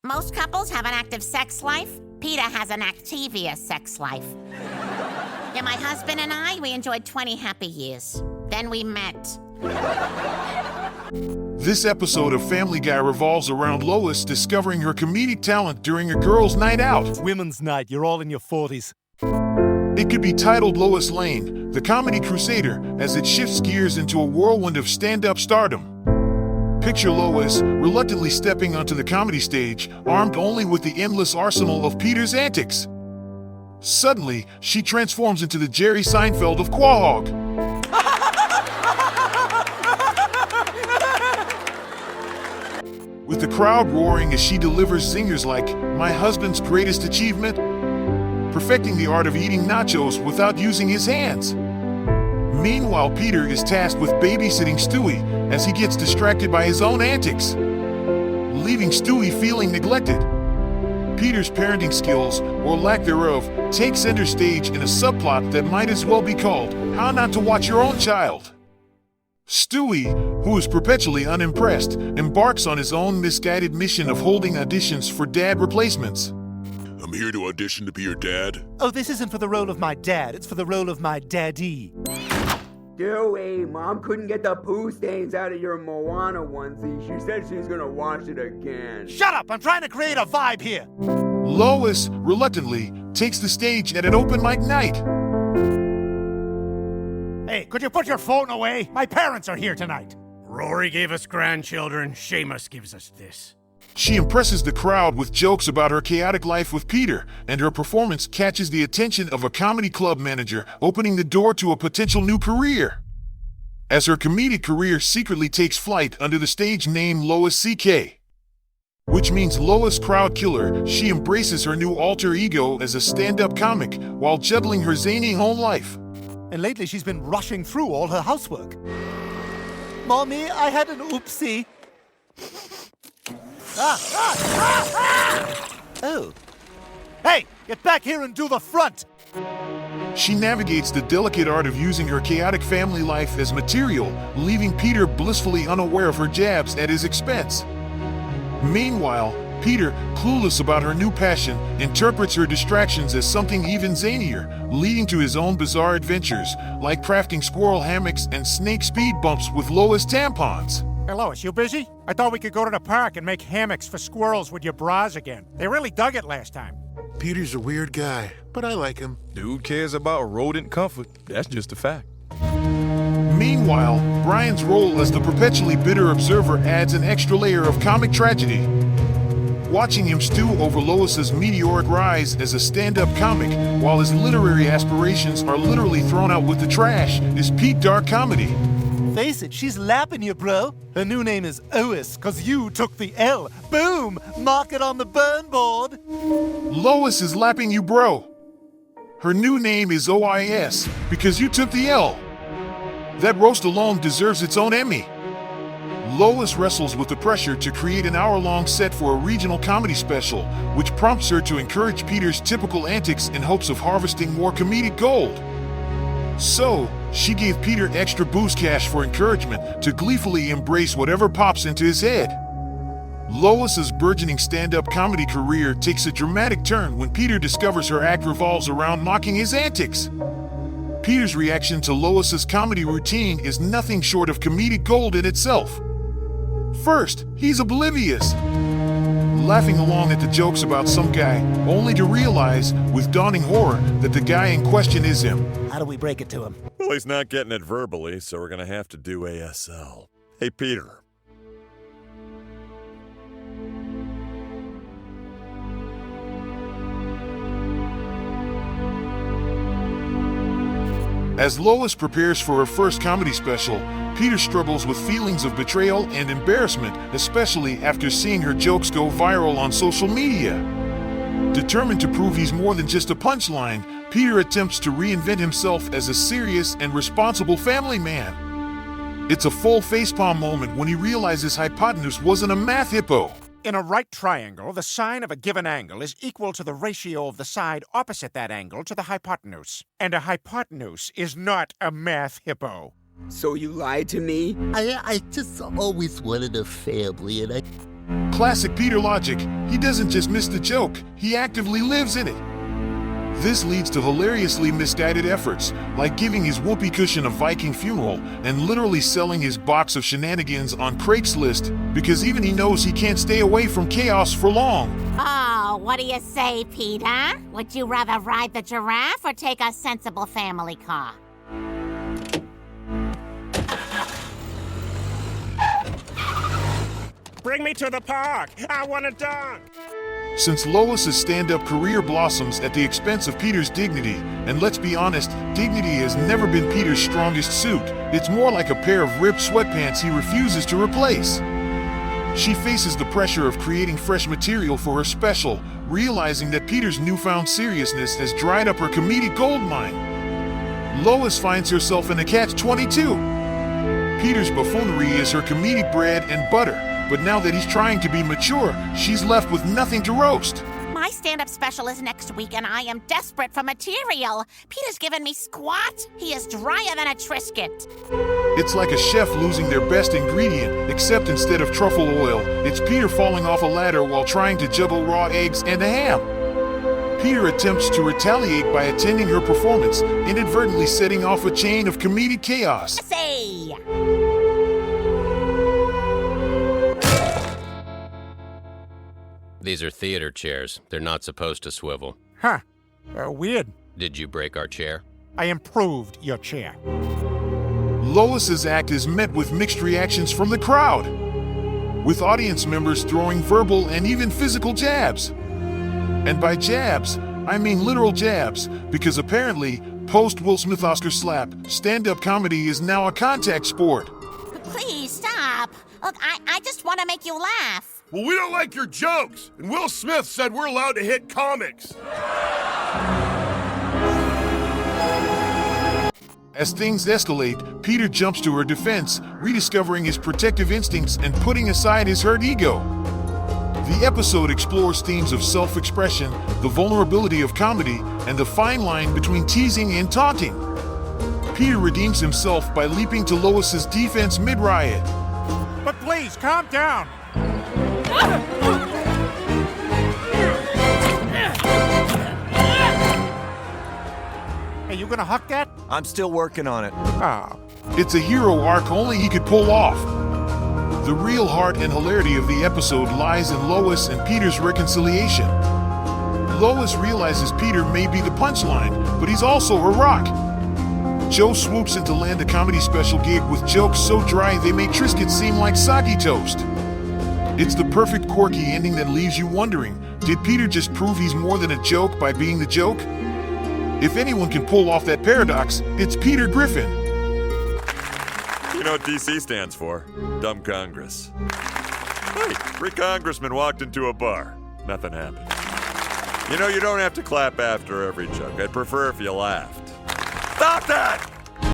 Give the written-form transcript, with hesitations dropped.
Most couples have an active sex life. Peter has an Activia sex life. Yeah, my husband and I, we enjoyed 20 happy years. Then we met. This episode of Family Guy revolves around Lois discovering her comedic talent during a girls' night out. Women's night, you're all in your 40s. It could be titled Lois Lane, the Comedy Crusader, as it shifts gears into a whirlwind of stand-up stardom. Picture Lois reluctantly stepping onto the comedy stage, armed only with the endless arsenal of Peter's antics. Suddenly, she transforms into the Jerry Seinfeld of Quahog. With the crowd roaring as she delivers zingers like, "My husband's greatest achievement? Perfecting the art of eating nachos without using his hands." Meanwhile, Peter is tasked with babysitting Stewie as he gets distracted by his own antics, leaving Stewie feeling neglected. Peter's parenting skills, or lack thereof, take center stage in a subplot that might as well be called How Not to Watch Your Own Child. Stewie, who is perpetually unimpressed, embarks on his own misguided mission of holding auditions for dad replacements. "I'm here to audition to be your dad." Oh, this isn't for the role of my dad, it's for the role of my daddy. Dewey, Mom couldn't get the poo stains out of your Moana onesie. She said she's gonna wash it again. Shut up! I'm trying to create a vibe here! Lois, reluctantly, takes the stage at an open mic night. Hey, could you put your phone away? My parents are here tonight. Rory gave us grandchildren, Seamus gives us this. She impresses the crowd with jokes about her chaotic life with Peter, and her performance catches the attention of a comedy club manager, opening the door to a potential new career. As her comedic career secretly takes flight under the stage name Lois C.K, which means Lois Crowd Killer, she embraces her new alter ego as a stand-up comic while juggling her zany home life. And lately she's been rushing through all her housework. Mommy, I had an oopsie. Oh. Hey, get back here and do the front! She navigates the delicate art of using her chaotic family life as material, leaving Peter blissfully unaware of her jabs at his expense. Meanwhile, Peter, clueless about her new passion, interprets her distractions as something even zanier, leading to his own bizarre adventures, like crafting squirrel hammocks and snake speed bumps with Lois tampons. Hey, Lois, you busy? I thought we could go to the park and make hammocks for squirrels with your bras again. They really dug it last time. Peter's a weird guy, but I like him. Dude cares about rodent comfort. That's just a fact. Meanwhile, Brian's role as the perpetually bitter observer adds an extra layer of comic tragedy. Watching him stew over Lois's meteoric rise as a stand-up comic, while his literary aspirations are literally thrown out with the trash, is peak dark comedy. Face it, she's lapping you, bro. Her new name is Ois, cause you took the L. Boom! Mark it on the burn board. Lois is lapping you, bro. Her new name is OIS, because you took the L. That roast alone deserves its own Emmy. Lois wrestles with the pressure to create an hour-long set for a regional comedy special, which prompts her to encourage Peter's typical antics in hopes of harvesting more comedic gold. So, she gave Peter extra boost cash for encouragement to gleefully embrace whatever pops into his head. Lois's burgeoning stand-up comedy career takes a dramatic turn when Peter discovers her act revolves around mocking his antics. Peter's reaction to Lois's comedy routine is nothing short of comedic gold in itself. First, he's oblivious, laughing along at the jokes about some guy, only to realize, with dawning horror, that the guy in question is him. How do we break it to him? Well, he's not getting it verbally, so we're gonna have to do ASL. Hey, Peter. As Lois prepares for her first comedy special, Peter struggles with feelings of betrayal and embarrassment, especially after seeing her jokes go viral on social media. Determined to prove he's more than just a punchline, Peter attempts to reinvent himself as a serious and responsible family man. It's a full facepalm moment when he realizes hypotenuse wasn't a math hippo. In a right triangle, the sine of a given angle is equal to the ratio of the side opposite that angle to the hypotenuse. And a hypotenuse is not a math hippo. So you lied to me? I just always wanted a family, and Classic Peter logic, he doesn't just miss the joke, he actively lives in it. This leads to hilariously misguided efforts, like giving his whoopee cushion a Viking funeral and literally selling his box of shenanigans on Craigslist because even he knows he can't stay away from chaos for long. Oh, what do you say, Peter? Would you rather ride the giraffe or take a sensible family car? Bring me to the park. I want a dog. Since Lois's stand-up career blossoms at the expense of Peter's dignity, and let's be honest, dignity has never been Peter's strongest suit. It's more like a pair of ripped sweatpants he refuses to replace. She faces the pressure of creating fresh material for her special, realizing that Peter's newfound seriousness has dried up her comedic goldmine. Lois finds herself in a catch-22. Peter's buffoonery is her comedic bread and butter. But now that he's trying to be mature, she's left with nothing to roast. My stand-up special is next week, and I am desperate for material. Peter's given me squat. He is drier than a Triscuit. It's like a chef losing their best ingredient, except instead of truffle oil, it's Peter falling off a ladder while trying to juggle raw eggs and a ham. Peter attempts to retaliate by attending her performance, inadvertently setting off a chain of comedic chaos. Say! These are theater chairs. They're not supposed to swivel. Huh. Weird. Did you break our chair? I improved your chair. Lois's act is met with mixed reactions from the crowd, with audience members throwing verbal and even physical jabs. And by jabs, I mean literal jabs, because apparently, post-Will Smith Oscar slap, stand-up comedy is now a contact sport. Please stop. Look, I just want to make you laugh. Well, we don't like your jokes, and Will Smith said we're allowed to hit comics. As things escalate, Peter jumps to her defense, rediscovering his protective instincts and putting aside his hurt ego. The episode explores themes of self-expression, the vulnerability of comedy, and the fine line between teasing and taunting. Peter redeems himself by leaping to Lois's defense mid-riot. But please, calm down. Hey, you gonna huck that? I'm still working on it. Oh. It's a hero arc only he could pull off. The real heart and hilarity of the episode lies in Lois and Peter's reconciliation. Lois realizes Peter may be the punchline, but he's also her rock. Joe swoops in to land a comedy special gig with jokes so dry they make Triscuits seem like soggy toast. It's the perfect quirky ending that leaves you wondering, did Peter just prove he's more than a joke by being the joke? If anyone can pull off that paradox, it's Peter Griffin. You know what DC stands for? Dumb Congress. Hey, 3 congressmen walked into a bar. Nothing happened. You know, you don't have to clap after every joke. I'd prefer if you laughed. Stop that!